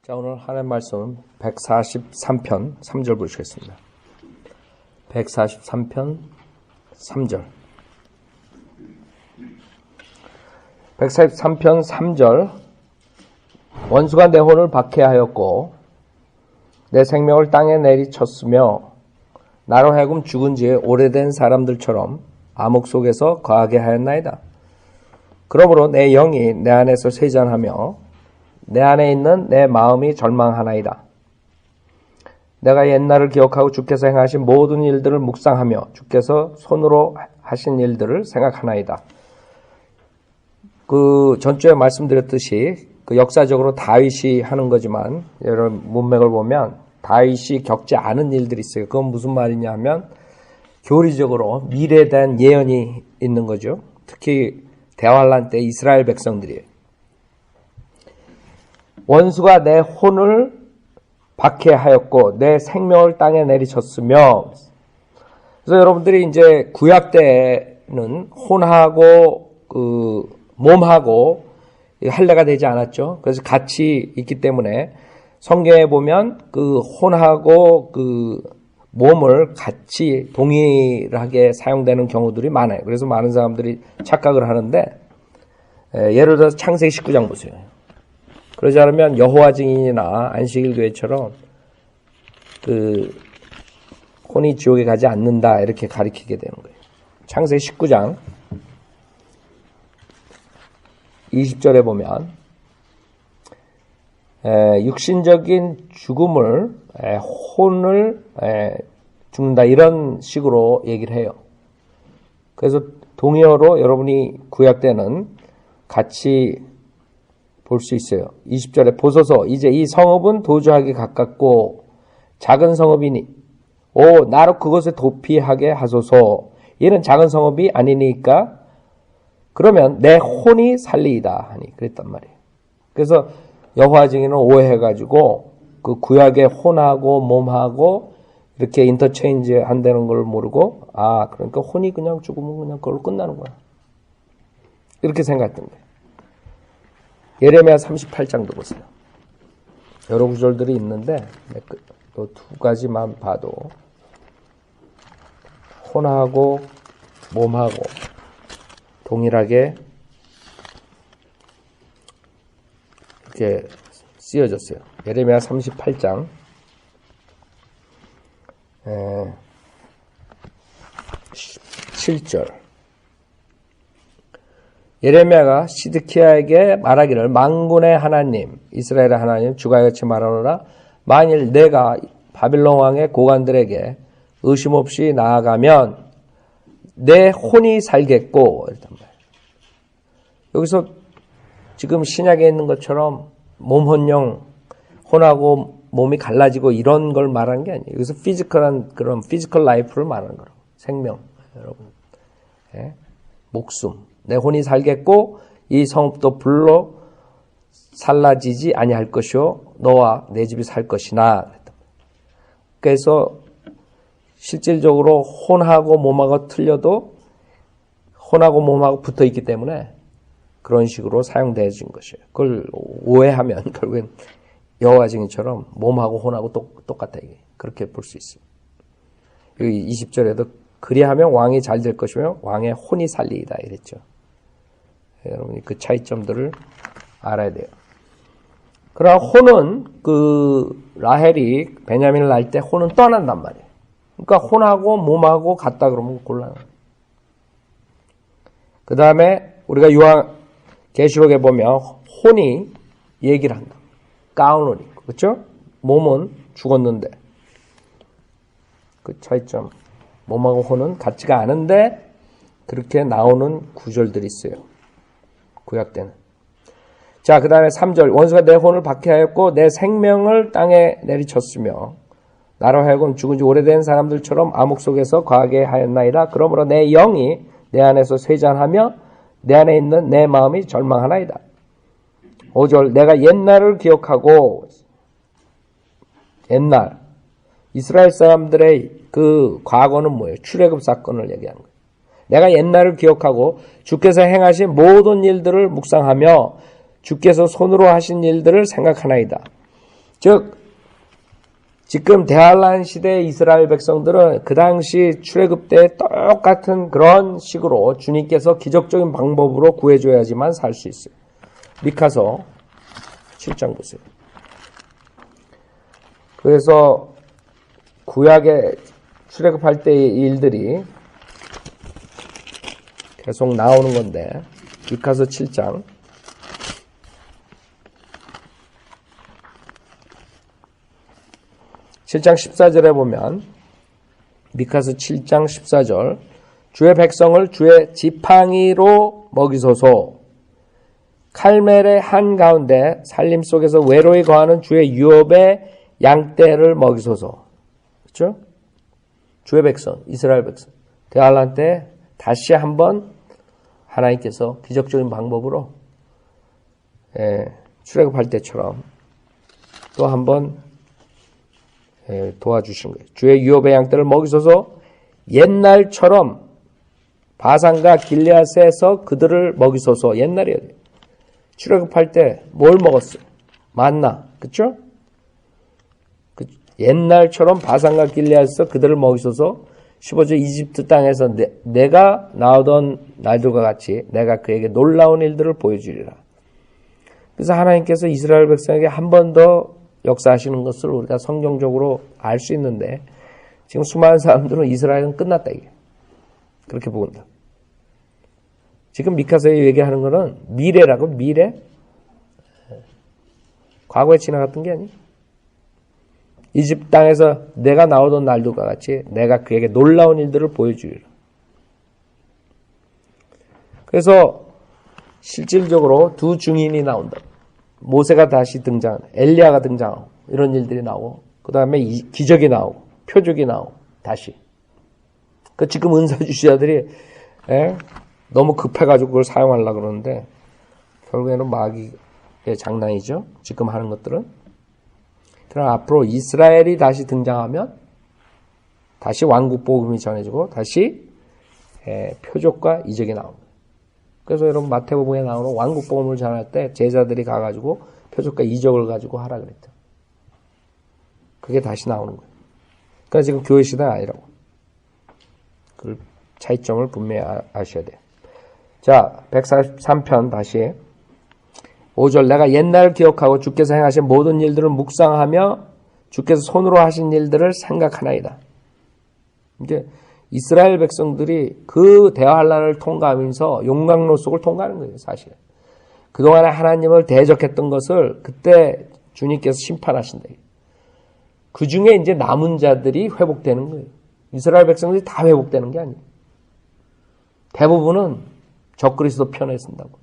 자, 오늘 하나님 말씀은 143편 3절 보시겠습니다. 143편 3절. 143편 3절. 원수가 내 혼을 박해하였고 내 생명을 땅에 내리쳤으며 나로 하여금 죽은 지 오래된 사람들처럼 암흑 속에서 거하게 하였나이다. 그러므로 내 영이 내 안에서 쇠잔하며 내 안에 있는 내 마음이 절망하나이다. 내가 옛날을 기억하고 주께서 행하신 모든 일들을 묵상하며 주께서 손으로 하신 일들을 생각하나이다. 전주에 말씀드렸듯이 역사적으로 다윗이 하는 거지만 여러분 문맥을 보면 다윗이 겪지 않은 일들이 있어요. 그건 무슨 말이냐 하면 교리적으로 미래에 대한 예언이 있는 거죠. 특히 대환란 때 이스라엘 백성들이에요. 원수가 내 혼을 박해하였고 내 생명을 땅에 내리쳤으며. 그래서 여러분들이 이제 구약 때는 혼하고 몸하고 할례가 되지 않았죠. 그래서 같이 있기 때문에 성경에 보면 혼하고 몸을 같이 동일하게 사용되는 경우들이 많아요. 그래서 많은 사람들이 착각을 하는데, 예를 들어서 창세기 19장 보세요. 그러지 않으면 여호와 증인이나 안식일교회처럼 혼이 지옥에 가지 않는다 이렇게 가리키게 되는 거예요. 창세기 19장 20절에 보면 육신적인 죽음을 혼을 죽는다 이런 식으로 얘기를 해요. 그래서 동의어로 여러분이 구약 때는 같이 볼 수 있어요. 20절에 보소서 이제 이 성읍은 도주하기 가깝고 작은 성읍이니 나로 그것에 도피하게 하소서. 얘는 작은 성읍이 아니니까 그러면 내 혼이 살리이다 하니 그랬단 말이에요. 그래서 여호와 증인은 오해해가지고 구약의 혼하고 몸하고 이렇게 인터체인지 한다는 걸 모르고 그러니까 혼이 그냥 죽으면 그냥 그걸로 끝나는 거야 이렇게 생각했던 거예요. 예레미야 38장도 보세요. 여러 구절들이 있는데 또 두 가지만 봐도 혼하고 몸하고 동일하게 이렇게 쓰여졌어요. 예레미야 38장 7절. 예레미야가 시드키야에게 말하기를 만군의 하나님 이스라엘의 하나님 주가 이같이 말하노라. 만일 내가 바빌론 왕의 고관들에게 의심 없이 나아가면 내 혼이 살겠고 이랬단 말이에요. 여기서 지금 신약에 있는 것처럼 몸 혼령 혼하고 몸이 갈라지고 이런 걸 말하는 게 아니에요. 여기서 피지컬한 그런 피지컬 라이프를 말하는 거라고. 생명 여러분, 목숨. 내 혼이 살겠고 이 성읍도 불로 살라지지 아니할 것이요 너와 내 집이 살 것이나. 그래서 실질적으로 혼하고 몸하고 틀려도 혼하고 몸하고 붙어 있기 때문에 그런 식으로 사용되어진 것이에요. 그걸 오해하면 결국엔 여호와 증인처럼 몸하고 혼하고 똑같다 이게 그렇게 볼 수 있어요. 여기 20절에도 그리하면 왕이 잘 될 것이며 왕의 혼이 살리이다 이랬죠. 여러분이 그 차이점들을 알아야 돼요. 그러나 혼은 라헬이 베냐민을 낳을 때 혼은 떠난단 말이에요. 그러니까 혼하고 몸하고 같다 그러면 곤란해요. 그 다음에 우리가 계시록에 보면 혼이 얘기를 한다. 가운을 입고 그렇죠? 몸은 죽었는데 그 차이점. 몸하고 혼은 같지가 않은데 그렇게 나오는 구절들이 있어요. 구약 때는. 자, 그 다음에 3절. 원수가 내 혼을 박해하였고 내 생명을 땅에 내리쳤으며 나로 하여금 죽은 지 오래된 사람들처럼 암흑 속에서 거하게 하였나이다. 그러므로 내 영이 내 안에서 쇠잔하며 내 안에 있는 내 마음이 절망하나이다. 5절. 내가 옛날을 기억하고 옛날 이스라엘 사람들의 과거는 뭐예요? 출애굽 사건을 얘기하는 거예요. 내가 옛날을 기억하고 주께서 행하신 모든 일들을 묵상하며 주께서 손으로 하신 일들을 생각하나이다. 즉 지금 대환란 시대의 이스라엘 백성들은 그 당시 출애굽 때 똑같은 그런 식으로 주님께서 기적적인 방법으로 구해줘야지만 살 수 있어요. 미카서 7장 보세요. 그래서 구약에 출애굽할 때의 일들이 계속 나오는 건데 미카서 7장 7장 14절에 보면 미카서 7장 14절 주의 백성을 주의 지팡이로 먹이소서 칼멜의 한가운데 산림 속에서 외로이 거하는 주의 유업의 양떼를 먹이소서. 그렇죠? 주의 백성, 이스라엘 백성. 대환란 때 다시 한번 하나님께서 기적적인 방법으로 출애굽할 때처럼 또 한번 도와주시는 거예요. 주의 유업의 양떼를 먹이소서 옛날처럼 바산과 길르앗에서 그들을 먹이소서. 옛날이에요. 출애굽할 때 뭘 먹었어요? 만나. 그렇죠? 옛날처럼 바산과 길르앗에서 그들을 먹이소서. 15절 이집트 땅에서 내가 나오던 날들과 같이 내가 그에게 놀라운 일들을 보여주리라. 그래서 하나님께서 이스라엘 백성에게 한 번 더 역사하시는 것을 우리가 성경적으로 알 수 있는데 지금 수많은 사람들은 이스라엘은 끝났다 이게 그렇게 보는다. 지금 미카서에 얘기하는 거는 미래라고 미래 과거에 지나갔던 게 아니에요. 이집트 땅에서 내가 나오던 날들과 같이 내가 그에게 놀라운 일들을 보여주리라. 그래서 실질적으로 두 증인이 나온다. 모세가 다시 등장하고 엘리야가 등장하고 이런 일들이 나오고 그 다음에 기적이 나오고 표적이 나오고 다시 그 지금 은사주시자들이 너무 급해가지고 그걸 사용하려고 그러는데 결국에는 마귀의 장난이죠. 지금 하는 것들은. 그럼 앞으로 이스라엘이 다시 등장하면 다시 왕국 복음이 전해지고 다시 표적과 이적이 나옵니다. 그래서 여러분 마태복음에 나오는 왕국 복음을 전할 때 제자들이 가가지고 표적과 이적을 가지고 하라 그랬죠. 그게 다시 나오는 거예요. 그러니까 지금 교회 시대가 아니라고. 그 차이점을 분명히 아셔야 돼요. 자, 143편 다시 5절 내가 옛날을 기억하고 주께서 행하신 모든 일들을 묵상하며 주께서 손으로 하신 일들을 생각하나이다. 이제 이스라엘 백성들이 그 대환란을 통과하면서 용광로 속을 통과하는 거예요. 사실. 그동안에 하나님을 대적했던 것을 그때 주님께서 심판하신다. 그 중에 이제 남은 자들이 회복되는 거예요. 이스라엘 백성들이 다 회복되는 게 아니에요. 대부분은 적그리스도 편에 쓴다고.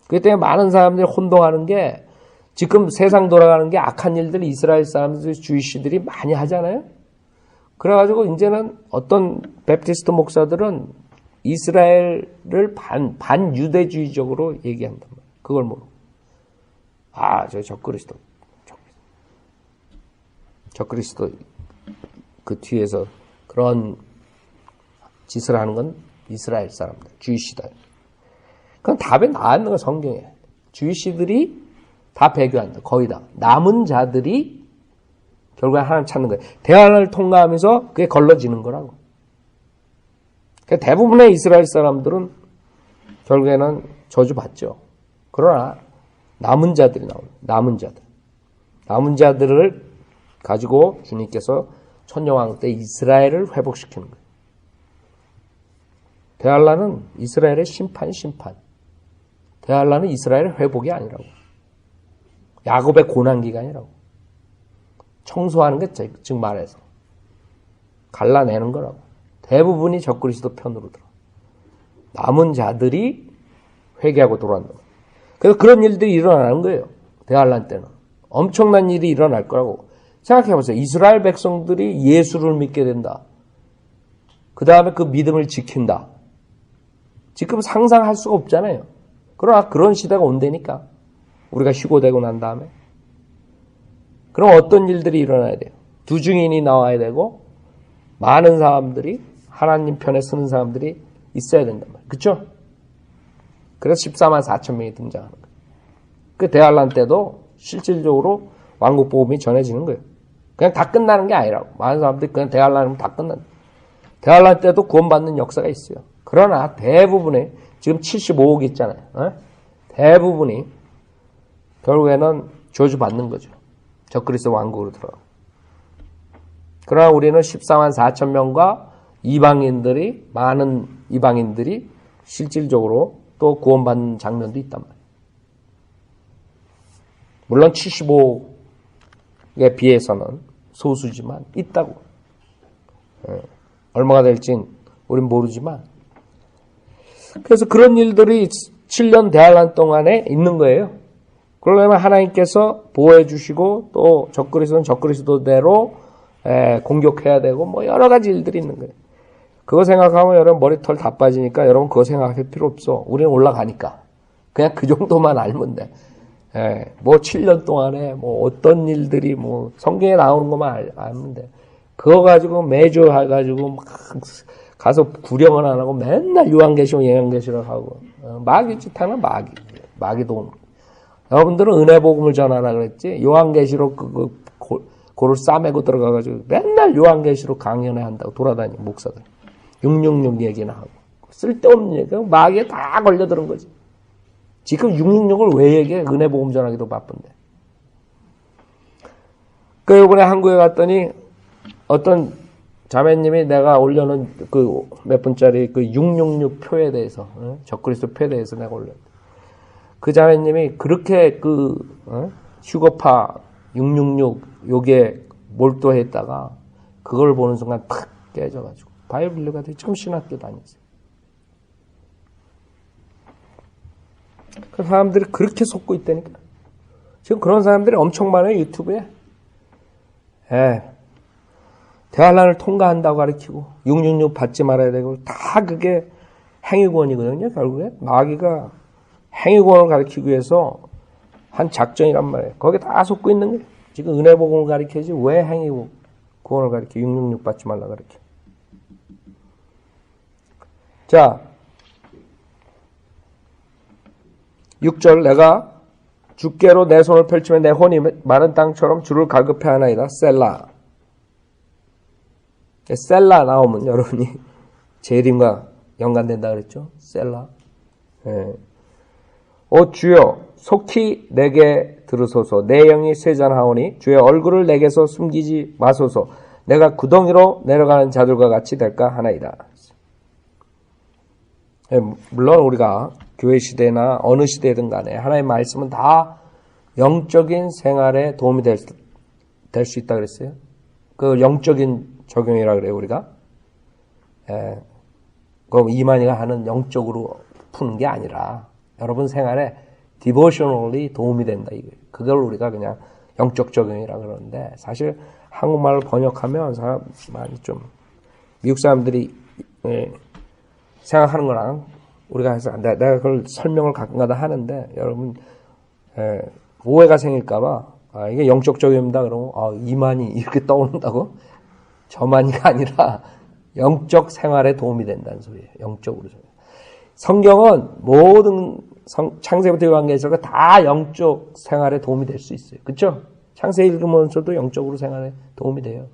그렇기 때문에 많은 사람들이 혼동하는 게 지금 세상 돌아가는 게 악한 일들 이스라엘 사람들, 주이시들이 많이 하잖아요. 그래가지고 이제는 어떤 베프티스트 목사들은 이스라엘을 반유대주의적으로 얘기한단 말이에요. 그걸 모르고. 저 적그리스도 그 뒤에서 그런 짓을 하는 건 이스라엘 사람들, 주이시다. 그건 답이 나와 있는 거 성경에. 주이시들이 다 배교한다. 거의 다. 남은 자들이 결국에 하나님 찾는 거예요. 대환란을 통과하면서 그게 걸러지는 거라고. 그러니까 대부분의 이스라엘 사람들은 결국에는 저주받죠. 그러나 남은 자들이 나옵니다. 남은 자들. 남은 자들을 가지고 주님께서 천년왕 때 이스라엘을 회복시키는 거예요. 대환란은 이스라엘의 심판. 대환란은 이스라엘의 회복이 아니라고. 야곱의 고난기간이라고. 청소하는 게 즉 말해서 갈라내는 거라고. 대부분이 적그리스도 편으로 들어. 남은 자들이 회개하고 돌아온다. 그래서 그런 일들이 일어나는 거예요. 대환란 때는. 엄청난 일이 일어날 거라고. 생각해보세요. 이스라엘 백성들이 예수를 믿게 된다. 그 다음에 그 믿음을 지킨다. 지금 상상할 수가 없잖아요. 그러나 그런 시대가 온다니까. 우리가 휴고되고 난 다음에. 그럼 어떤 일들이 일어나야 돼요? 두 증인이 나와야 되고 많은 사람들이 하나님 편에 서는 사람들이 있어야 된단 말이에요. 그렇죠? 그래서 14만 4천 명이 등장하는 거예요. 그 대환란 때도 실질적으로 왕국 복음이 전해지는 거예요. 그냥 다 끝나는 게 아니라고. 많은 사람들이 그냥 대환란이면 다 끝난다. 대환란 때도 구원받는 역사가 있어요. 그러나 대부분의 지금 75억 있잖아요. 대부분이 결국에는 저주받는 거죠. 적그리스도 왕국으로 들어가고. 그러나 우리는 14만 4천 명과 많은 이방인들이 실질적으로 또 구원받는 장면도 있단 말이에요. 물론 75에 비해서는 소수지만 있다고. 얼마가 될진 우린 모르지만. 그래서 그런 일들이 7년 대환란 동안에 있는 거예요. 그러려면 하나님께서 보호해 주시고 또 적그리스도는 적그리스도대로 공격해야 되고 뭐 여러 가지 일들이 있는 거예요. 그거 생각하면 여러분 머리털 다 빠지니까 여러분 그거 생각할 필요 없어. 우리는 올라가니까. 그냥 그 정도만 알면 돼. 뭐 7년 동안에 뭐 어떤 일들이 뭐 성경에 나오는 것만 알면 돼. 그거 가지고 매주 해가지고 막 가서 구령은 안 하고 맨날 요한계시록 예언계시록 하고 마귀 짓 하면 마귀도 여러분들은 은혜복음을 전하라 그랬지. 요한계시록 고를 싸매고 들어가가지고 맨날 요한계시록 강연회 한다고 돌아다니고 목사들 666 얘기나 하고 쓸데없는 얘기 마귀에 다 걸려드는 거지. 지금 666을 왜 얘기해? 은혜복음 전하기도 바쁜데. 그 이번에 한국에 갔더니 어떤 자매님이 내가 올려놓은 그 몇 분짜리 그 666 표에 대해서 적그리스도 표에 대해서 내가 올렸는데 그 자매님이 그렇게 휴거파 666 요게 몰두했다가 그걸 보는 순간 탁 깨져가지고 바이블리가 지금 신학교 다녔어요. 그 사람들이 그렇게 속고 있다니까. 지금 그런 사람들이 엄청 많아요, 유튜브에. 대환란을 통과한다고 가르치고 666 받지 말아야 되고 다 그게 행위권이거든요. 결국에 마귀가 행위권을 가르치기 위해서 한 작전이란 말이에요. 거기에 다 속고 있는 거예요. 지금 은혜복음을 가르치지 왜 행위권을 가르쳐 666 받지 말라 가르쳐. 자 6절 내가 주께로 내 손을 펼치면 내 혼이 마른 땅처럼 주를 갈급해 하나이다. 셀라. 셀라 나오면 여러분이 재림과 연관된다 그랬죠? 셀라. 오 주여 속히 내게 들으소서. 내 영이 쇠잔하오니 주의 얼굴을 내게서 숨기지 마소서. 내가 구덩이로 내려가는 자들과 같이 될까 하나이다. 물론 우리가 교회 시대나 어느 시대든 간에 하나님의 말씀은 다 영적인 생활에 도움이 될 수 있다 그랬어요. 그 영적인 적용이라 그래요, 우리가. 그럼 이만희가 하는 영적으로 푸는 게 아니라 여러분 생활에 디보셔널리 도움이 된다 이거예요. 그걸 우리가 그냥 영적 적용이라 그러는데 사실 한국말로 번역하면 사람 많이 좀 미국 사람들이 생각하는 거랑 우리가 해서 내가 그걸 설명을 가끔가다 하는데 여러분 오해가 생길까봐 이게 영적 적용입니다. 그러면 이만희 이렇게 떠오른다고? 저만이가 아니라 영적 생활에 도움이 된다는 소리예요. 영적으로. 성경은 모든 창세부터 요한계시록 다 영적 생활에 도움이 될 수 있어요. 그렇죠? 창세 읽으면서도 영적으로 생활에 도움이 돼요.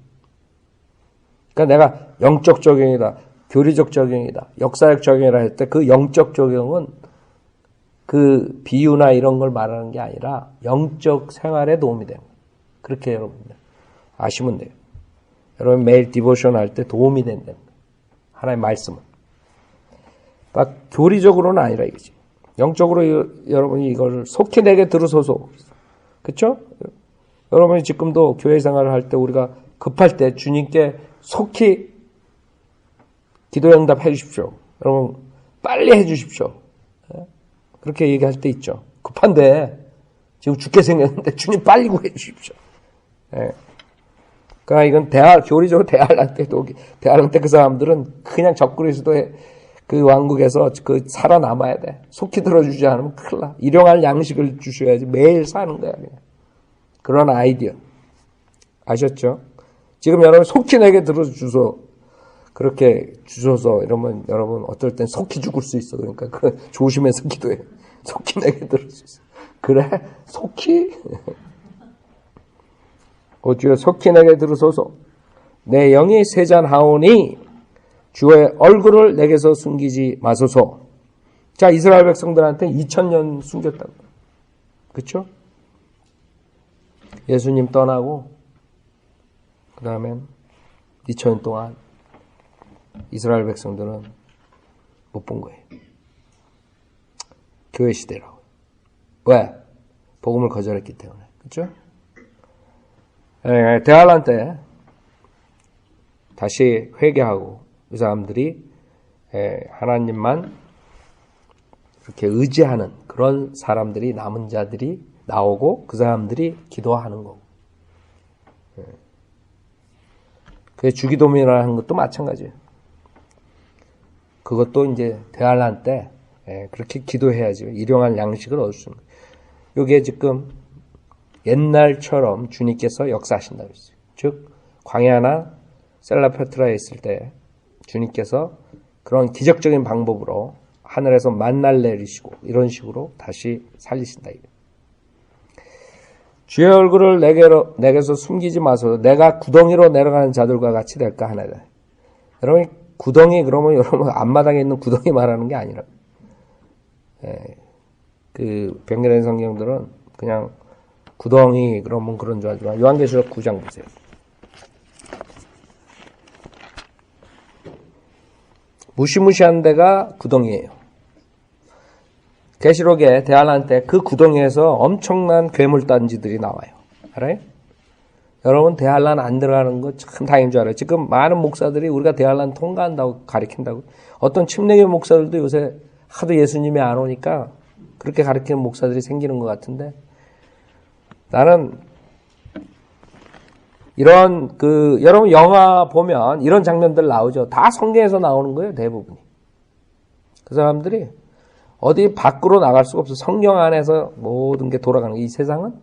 그러니까 내가 영적 적용이다, 교리적 적용이다, 역사적 적용이라 할 때 그 영적 적용은 그 비유나 이런 걸 말하는 게 아니라 영적 생활에 도움이 돼요. 그렇게 여러분들 아시면 돼요. 여러분 매일 디보션 할 때 도움이 된다는 거예요. 하나님의 말씀은. 막 교리적으로는 아니라 이거지. 영적으로 여러분이 이걸 속히 내게 들으소서. 그렇죠? 여러분이 지금도 교회 생활을 할 때 우리가 급할 때 주님께 속히 기도 응답해 주십시오. 여러분 빨리 해 주십시오. 그렇게 얘기할 때 있죠. 급한데 지금 죽게 생겼는데 주님 빨리 구해 주십시오. 그러니까 이건 교리적으로 대환란 때 그 사람들은 그냥 적그리스도의 그 왕국에서 살아남아야 돼. 속히 들어주지 않으면 큰일 나. 일용할 양식을 주셔야지 매일 사는 거야. 그냥. 그런 아이디어. 아셨죠? 지금 여러분 속히 내게 들어주소. 그렇게 주셔서 이러면 여러분 어떨 땐 속히 죽을 수 있어. 그러니까 조심해서 기도해. 속히 내게 들어주소. 그래? 속히? 오 주여 속히 내게 들으소서. 내 영이 세잔하오니 주의 얼굴을 내게서 숨기지 마소서. 자, 이스라엘 백성들한테 2000년 숨겼다. 그렇죠? 예수님 떠나고 그 다음엔 2000년 동안 이스라엘 백성들은 못 본 거예요. 교회 시대라고. 왜? 복음을 거절했기 때문에. 그렇죠? 대환란 때 다시 회개하고 그 사람들이 하나님만 이렇게 의지하는 그런 사람들이, 남은 자들이 나오고 그 사람들이 기도하는 거고. 그게 주기도문이라는 것도 마찬가지예요. 그것도 이제 대환란 때 그렇게 기도해야지 일용할 양식을 얻을 수 있는 거예요. 이게 지금 옛날처럼 주님께서 역사하신다고 했어요. 즉 광야나 셀라페트라에 있을 때 주님께서 그런 기적적인 방법으로 하늘에서 만나를 내리시고 이런 식으로 다시 살리신다. 주의 얼굴을 내게서 숨기지 마소서. 내가 구덩이로 내려가는 자들과 같이 될까 하나이다. 여러분 구덩이 그러면 여러분 앞마당에 있는 구덩이 말하는 게 아니라 그 변경된 성경들은 그냥 구덩이 그러면 그런 줄 알지만 요한계시록 9장 보세요. 무시무시한 데가 구덩이에요. 계시록에 대환란 때 그 구덩이에서 엄청난 괴물단지들이 나와요. 알아요? 여러분 대환란 안 들어가는 거 참 다행인 줄 알아요. 지금 많은 목사들이 우리가 대환란 통과한다고 가르친다고. 어떤 침례교 목사들도 요새 하도 예수님이 안 오니까 그렇게 가르치는 목사들이 생기는 것 같은데, 나는 이런 여러분 영화 보면 이런 장면들 나오죠. 다 성경에서 나오는 거예요, 대부분이. 그 사람들이 어디 밖으로 나갈 수가 없어. 성경 안에서 모든 게 돌아가는 이 세상은.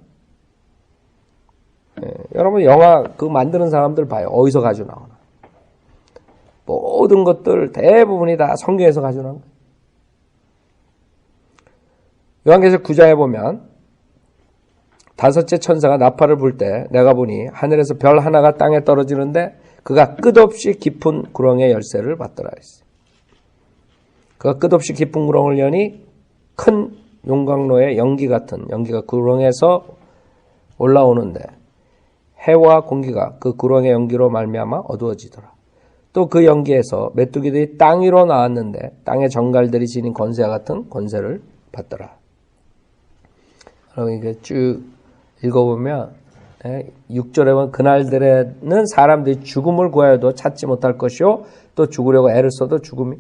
여러분 영화 만드는 사람들 봐요. 어디서 가지고 나오나. 모든 것들 대부분이 다 성경에서 가지고 나온 거예요. 요한계시록 9장에 보면 다섯째 천사가 나팔을 불 때 내가 보니 하늘에서 별 하나가 땅에 떨어지는데 그가 끝없이 깊은 구렁의 열쇠를 받더라 했어요. 그가 끝없이 깊은 구렁을 여니 큰 용광로의 연기 같은 연기가 구렁에서 올라오는데 해와 공기가 그 구렁의 연기로 말미암아 어두워지더라. 또 그 연기에서 메뚜기들이 땅 위로 나왔는데 땅의 정갈들이 지닌 권세와 같은 권세를 받더라. 여러분 이게 쭉 읽어보면 6절에 보면 그날들에는 사람들이 죽음을 구하여도 찾지 못할 것이요 또 죽으려고 애를 써도 죽음이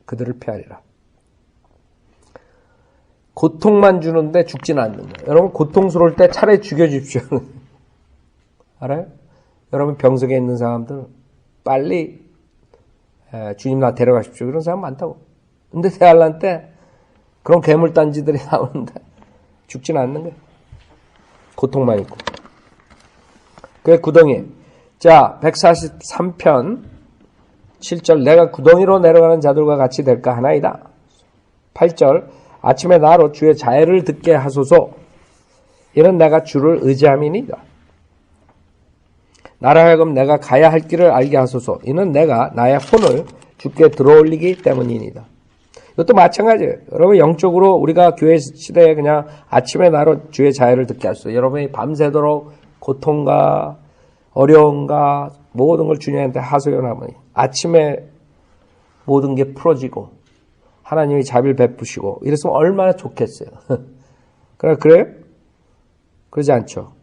그들을 피하리라. 고통만 주는데 죽지는 않는 거예요. 여러분 고통스러울 때 차라리 죽여주십시오. 알아요? 여러분 병석에 있는 사람들 빨리 주님 나 데려가십시오. 그런 사람 많다고. 근데 대환란 때 그런 괴물단지들이 나오는데 죽지는 않는 거예요. 고통만 있고. 그게 구덩이. 자, 143편 7절 내가 구덩이로 내려가는 자들과 같이 될까 하나이다. 8절 아침에 나로 주의 자애를 듣게 하소서. 이는 내가 주를 의지함이니이다. 나로 하여금 내가 가야 할 길을 알게 하소서. 이는 내가 나의 혼을 주께 들어올리기 때문이니이다. 이것도 마찬가지예요. 여러분 영적으로 우리가 교회 시대에 그냥 아침에 나로 주의 자애를 듣게 하소서. 여러분이 밤새도록 고통과 어려움과 모든 걸 주님한테 하소연하면 아침에 모든 게 풀어지고 하나님이 자비를 베푸시고 이랬으면 얼마나 좋겠어요. 그래요? 그러지 않죠.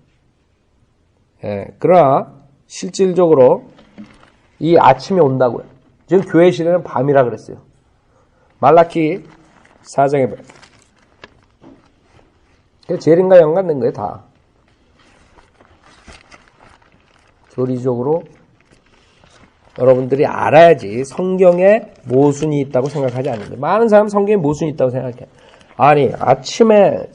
그러나 실질적으로 이 아침이 온다고요. 지금 교회 시대는 밤이라 그랬어요. 말라키 4장에 재림과 연관된 거예요, 다. 교리적으로 여러분들이 알아야지 성경에 모순이 있다고 생각하지 않는데 많은 사람은 성경에 모순이 있다고 생각해. 아니 아침에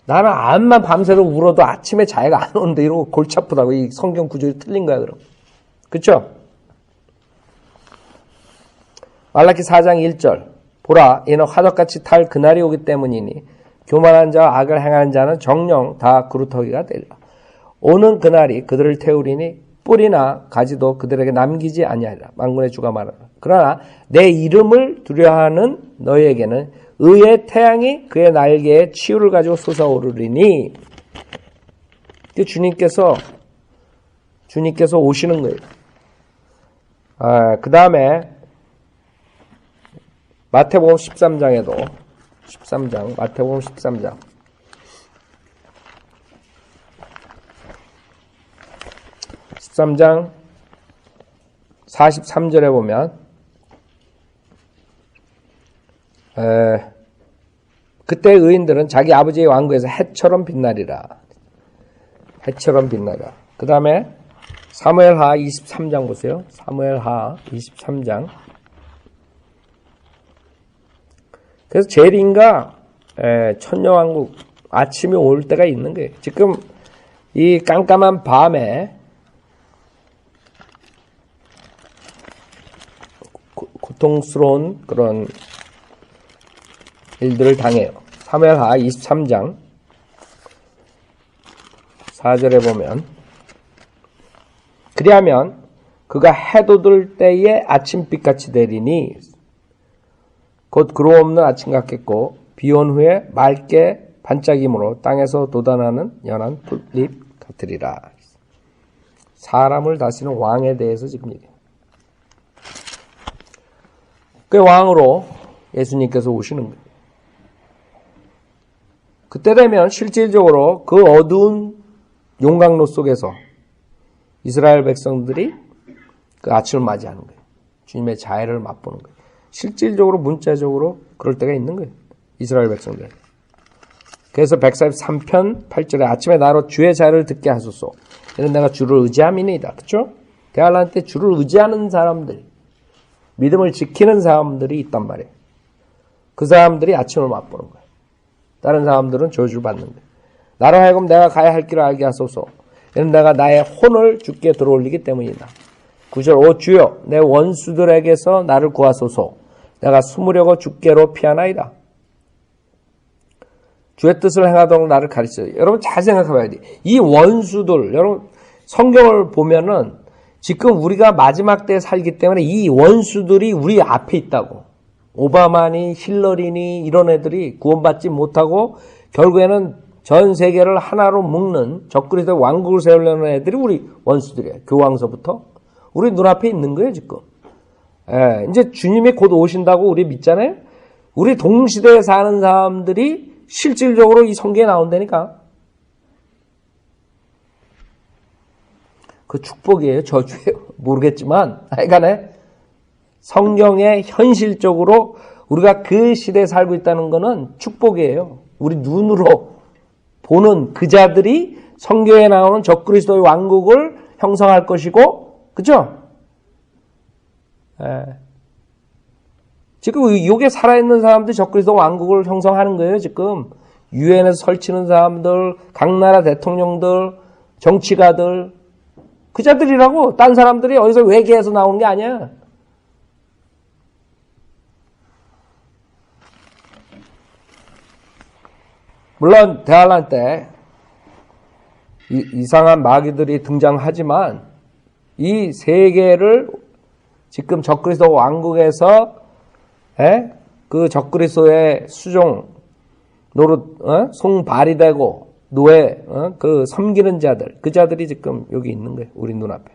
나는 암만 밤새도록 울어도 아침에 자해가 안 오는데 이러고 골치 아프다고. 이 성경 구절이 틀린 거야 그럼. 그렇죠? 말라키 4장 1절 보라 이는 화덕같이 탈 그날이 오기 때문이니 교만한 자와 악을 행하는 자는 정령 다 그루터기가 되리라. 오는 그날이 그들을 태우리니 뿌리나 가지도 그들에게 남기지 아니하리라. 만군의 주가 말하라. 그러나 내 이름을 두려워하는 너희에게는 의의 태양이 그의 날개에 치유를 가지고 솟아오르리니, 주님께서 오시는 거예요. 그 다음에 마태복음 13장에도 13장 마태복음 13장 13장 43절에 보면 그때 의인들은 자기 아버지의 왕국에서 해처럼 빛나리라. 해처럼 빛나리라. 그 다음에 사무엘하 23장 보세요. 사무엘하 23장. 그래서 재림과 천녀왕국 아침이 올 때가 있는 거예요. 지금 이 깜깜한 밤에 고통스러운 그런 일들을 당해요. 사무엘하 23장 4절에 보면 그리하면 그가 해돋을 때에 아침빛같이 되리니 곧 그로 없는 아침 같겠고 비온 후에 맑게 반짝임으로 땅에서 돋아나는 연한 풀잎 같으리라. 사람을 다스리는 왕에 대해서 지금 얘기해요. 그 왕으로 예수님께서 오시는 거예요. 그때 되면 실질적으로 그 어두운 용광로 속에서 이스라엘 백성들이 그 아침을 맞이하는 거예요. 주님의 자애를 맛보는 거예요. 실질적으로 문자적으로 그럴 때가 있는 거예요. 이스라엘 백성들. 그래서 143편 8절에 아침에 나로 주의 자애를 듣게 하소서. 이는 내가 주를 의지함이니이다. 그렇죠? 대할란 때 주를 의지하는 사람들, 믿음을 지키는 사람들이 있단 말이에요. 그 사람들이 아침을 맛보는 거예요. 다른 사람들은 저주를 받는 거예요. 나로 하여금 내가 가야 할 길을 알게 하소서. 이는 내가 나의 혼을 주께 들어올리기 때문이다. 9절 오 주여 내 원수들에게서 나를 구하소서. 내가 숨으려고 주께로 피하나이다. 주의 뜻을 행하도록 나를 가르쳐요. 여러분 잘 생각해봐야 돼요. 이 원수들, 여러분 성경을 보면은 지금 우리가 마지막 때에 살기 때문에 이 원수들이 우리 앞에 있다고. 오바마니 힐러리니 이런 애들이 구원받지 못하고 결국에는 전 세계를 하나로 묶는 적그리스도의 왕국을 세우려는 애들이 우리 원수들이에요. 교황서부터. 우리 눈앞에 있는 거예요, 지금. 이제 주님이 곧 오신다고 우리 믿잖아요? 우리 동시대에 사는 사람들이 실질적으로 이 성경에 나온다니까. 그 축복이에요, 저주예요? 모르겠지만, 하여간에 성경에 현실적으로 우리가 그 시대에 살고 있다는 것은 축복이에요. 우리 눈으로 보는 그 자들이 성경에 나오는 적그리스도의 왕국을 형성할 것이고, 그죠? 지금 여기에 살아있는 사람들이 적그리스도 왕국을 형성하는 거예요, 지금. 유엔에서 설치는 사람들, 각 나라 대통령들, 정치가들, 그 자들이라고. 딴 사람들이 어디서 외계에서 나오는 게 아니야. 물론 대환란 때 이상한 마귀들이 등장하지만 이 세계를 지금 적그리스도 왕국에서 그 적그리스도의 수종 노릇 송발이 되고 노예 그 섬기는 자들 그 자들이 지금 여기 있는 거예요. 우리 눈앞에.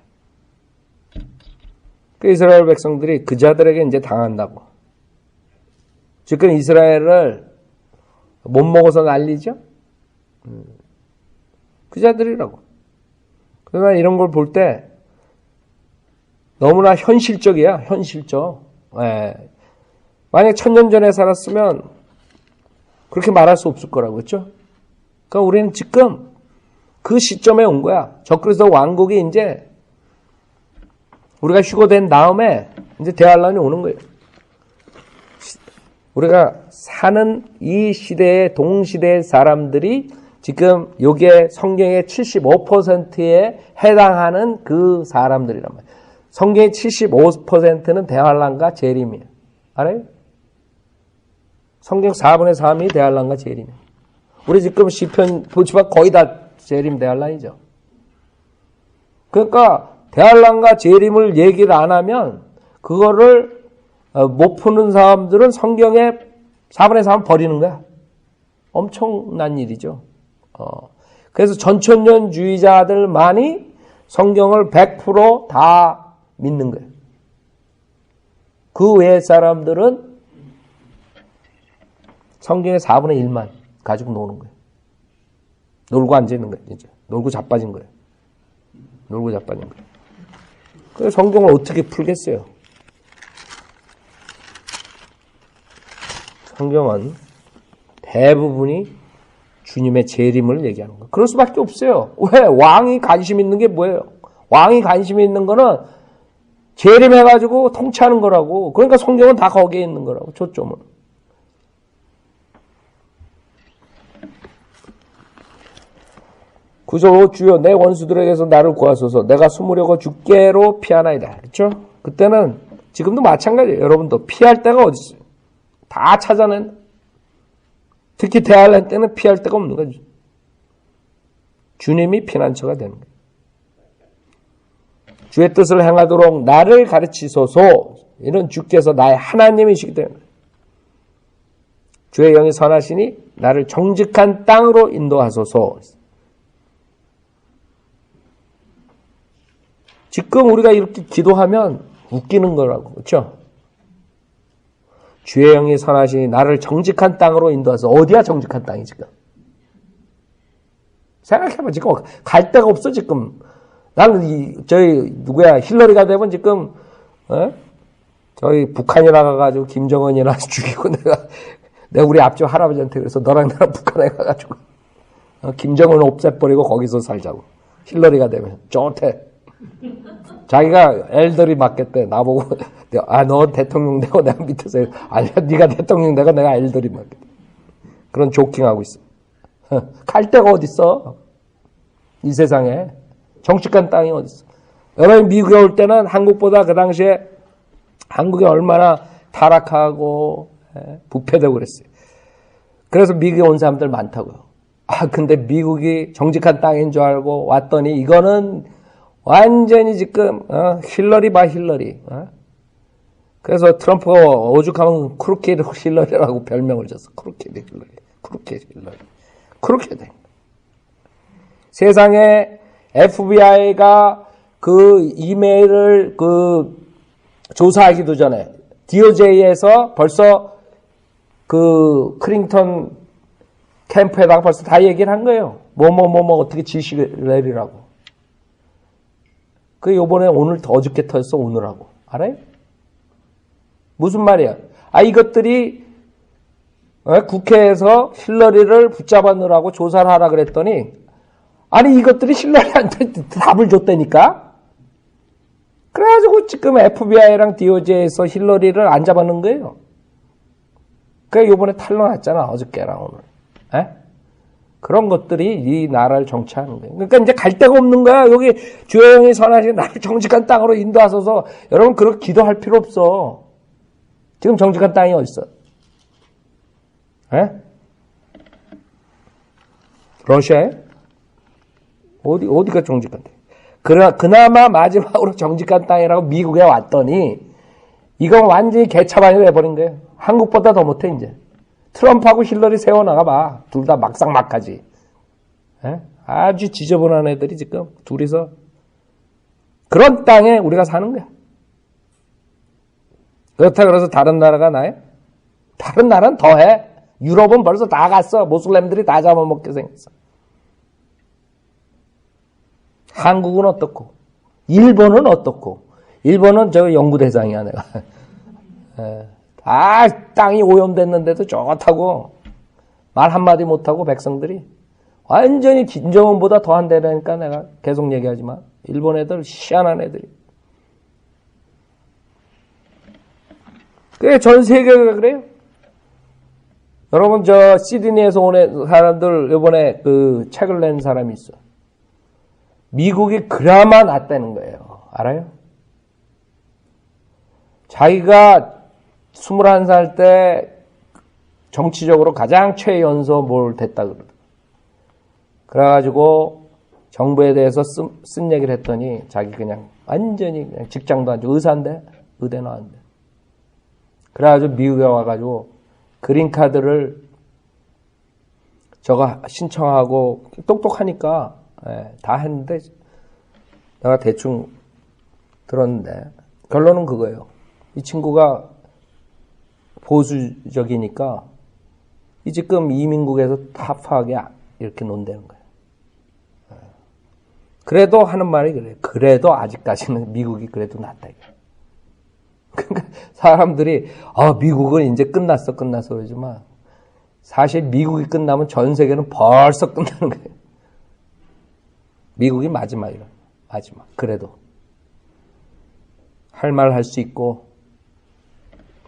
그 이스라엘 백성들이 그 자들에게 이제 당한다고. 지금 이스라엘을 못 먹어서 난리죠. 그 자들이라고. 그러나 이런 걸 볼 때 너무나 현실적이야. 현실적. 만약 1000년 전에 살았으면 그렇게 말할 수 없을 거라고. 그렇죠? 그러니까 우리는 지금 그 시점에 온 거야. 적그리스도 왕국이 이제 우리가 휴거된 다음에 이제 대환란이 오는 거예요. 우리가 사는 이 시대의 동시대의 사람들이 지금 요게 성경의 75%에 해당하는 그 사람들이란 말이에요. 성경의 75%는 대환란과 재림이에요. 알아요? 성경 4분의 3이 대환란과 재림이에요. 우리 지금 시편 보지만 거의 다 재림 대환란이죠. 그러니까 대할란과 재림을 얘기를 안 하면 그거를 못 푸는 사람들은 성경의 4분의 3을 버리는 거야. 엄청난 일이죠. 그래서 전천년주의자들만이 성경을 100% 믿는 거예요. 그 외의 사람들은 성경의 4분의 1만 가지고 노는 거예요. 놀고 앉아있는 거예요. 이제 놀고 자빠진 거예요. 놀고 자빠진 거예요. 그래서 성경을 어떻게 풀겠어요? 성경은 대부분이 주님의 재림을 얘기하는 거예요. 그럴 수밖에 없어요. 왜? 왕이 관심 있는 게 뭐예요? 왕이 관심 있는 거는 재림해가지고 통치하는 거라고. 그러니까 성경은 다 거기에 있는 거라고. 초점은. 구절 주여 내 원수들에게서 나를 구하소서 내가 숨으려고 주께로 피하나이다. 그렇죠? 그때는 지금도 마찬가지예요. 여러분도 피할 데가 어디 있어요? 다 찾아낸. 특히 대할란 때는 피할 데가 없는 거죠. 주님이 피난처가 되는 거예요. 주의 뜻을 행하도록 나를 가르치소서. 이런 주께서 나의 하나님이시기 때문에 주의 영이 선하시니 나를 정직한 땅으로 인도하소서. 지금 우리가 이렇게 기도하면 웃기는 거라고. 그렇죠? 주의 영이 선하시니 나를 정직한 땅으로 인도하소서. 어디야 정직한 땅이 지금? 생각해봐. 지금 갈 데가 없어 지금. 나는 저희 누구야 힐러리가 되면 지금 저희 북한에 나가가지고 김정은이나 죽이고 내가 우리 앞집 할아버지한테 그래서 너랑 나랑 북한에 가가지고 김정은 없애버리고 거기서 살자고. 힐러리가 되면 좋대. 자기가 엘더리 맡겠대. 나보고 너 대통령 되고 내가 밑에서 아니야 네가 대통령 되고 내가 엘더리 맡겠대. 그런 조킹하고 있어. 갈 데가 어딨어? 이 세상에. 정직한 땅이 어딨어? 여러분 미국에 올 때는 한국보다 그 당시에 한국이 얼마나 타락하고 부패되고 그랬어요. 그래서 미국에 온 사람들 많다고요. 근데 미국이 정직한 땅인 줄 알고 왔더니 이거는 완전히 지금 힐러리 봐 힐러리. 그래서 트럼프가 오죽하면 크루케이드 힐러리라고 별명을 줬어. 크루케이드 힐러리. 크루케이드 힐러리. 크루케이드. 세상에 FBI가 그 이메일을 조사하기도 전에 DOJ에서 벌써 그 클린턴 캠프에다가 벌써 다 얘기를 한 거예요. 어떻게 지시를 내리라고. 그 요번에 오늘 어저께 터졌어 오늘하고. 알아요? 무슨 말이야? 이것들이 국회에서 힐러리를 붙잡아 넣으라고 조사를 하라 그랬더니 이것들이 힐러리한테 답을 줬다니까? 그래가지고 지금 FBI랑 DOJ에서 힐러리를 안 잡아놓은 거예요. 그래 요번에 탄로 났잖아 어저께랑 오늘. 그런 것들이 이 나라를 정치하는 거예요. 그러니까 이제 갈 데가 없는 거야. 여기 주의 영이 선하신 나를 정직한 땅으로 인도하소서. 여러분 그렇게 기도할 필요 없어. 지금 정직한 땅이 어디 있어? 러시아에? 어디가 정직한데? 그나마 마지막으로 정직한 땅이라고 미국에 왔더니 이건 완전히 개차반이 돼버린 거예요. 한국보다 더 못해 이제. 트럼프하고 힐러리 세워나가봐. 둘 다 막상막하지. 아주 지저분한 애들이 지금 둘이서 그런 땅에 우리가 사는 거야. 그렇다 그래서 다른 나라가 나요? 다른 나라는 더해. 유럽은 벌써 다 갔어. 모슬렘들이 다 잡아먹게 생겼어. 한국은 어떻고? 일본은 어떻고? 일본은 저 연구대상이야 내가. 땅이 오염됐는데도 좋다고 말 한마디 못하고 백성들이 완전히 김정은보다 더한 데라니까 내가 계속 얘기하지만 일본 애들 희한한 애들이. 그게 전 세계가 그래요. 여러분 저 시드니에서 온 사람들 이번에 그 책을 낸 사람이 있어. 미국이 그나마 낫다는 거예요. 알아요? 자기가 21살 때 정치적으로 가장 최연소 뭘 됐다 그러더라고요. 그래가지고 정부에 대해서 쓴 얘기를 했더니 자기 그냥 완전히 그냥 직장도 안 주고 의사인데 의대 나왔는데. 그래가지고 미국에 와가지고 그린카드를 저거 신청하고 똑똑하니까 다 했는데 내가 대충 들었는데 결론은 그거예요. 이 친구가 보수적이니까 이 지금 이민국에서 타프하게 이렇게 논다는 거예요. 그래도 하는 말이 그래요. 그래도 아직까지는 미국이 그래도 낫다. 그러니까 사람들이 미국은 이제 끝났어 그러지만 사실 미국이 끝나면 전 세계는 벌써 끝나는 거예요. 미국이 마지막이라. 마지막. 그래도 할 말 할 수 있고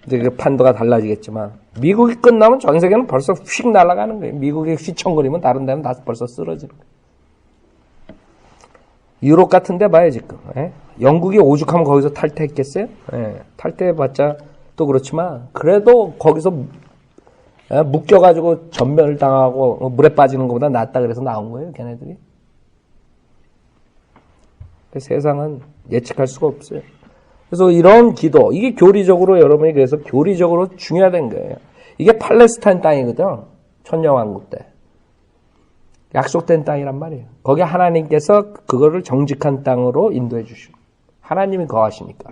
이제 그 판도가 달라지겠지만 미국이 끝나면 전 세계는 벌써 휙 날아가는 거예요. 미국이 휘청거리면 다른 데는 다 벌써 쓰러지는 거예요. 유럽 같은 데 봐요 지금. 영국이 오죽하면 거기서 탈퇴했겠어요? 탈퇴해봤자 또 그렇지만 그래도 거기서 묶여가지고 전멸당하고 물에 빠지는 것보다 낫다 그래서 나온 거예요 걔네들이. 세상은 예측할 수가 없어요. 그래서 이런 기도, 이게 교리적으로 여러분이 그래서 교리적으로 중요하다는 거예요. 이게 팔레스타인 땅이거든. 천년왕국 때. 약속된 땅이란 말이에요. 거기 하나님께서 그거를 정직한 땅으로 인도해 주시고 하나님이 거하시니까.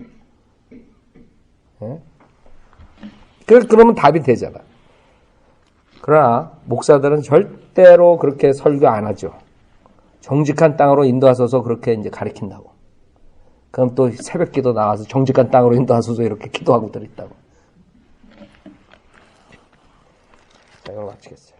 그러면 답이 되잖아. 그러나 목사들은 절대로 그렇게 설교 안 하죠. 정직한 땅으로 인도하소서 그렇게 이제 가르친다고. 그럼 또 새벽 기도 나와서 정직한 땅으로 인도하소서 이렇게 기도하고들 있다고. 자, 이걸 마치겠어요.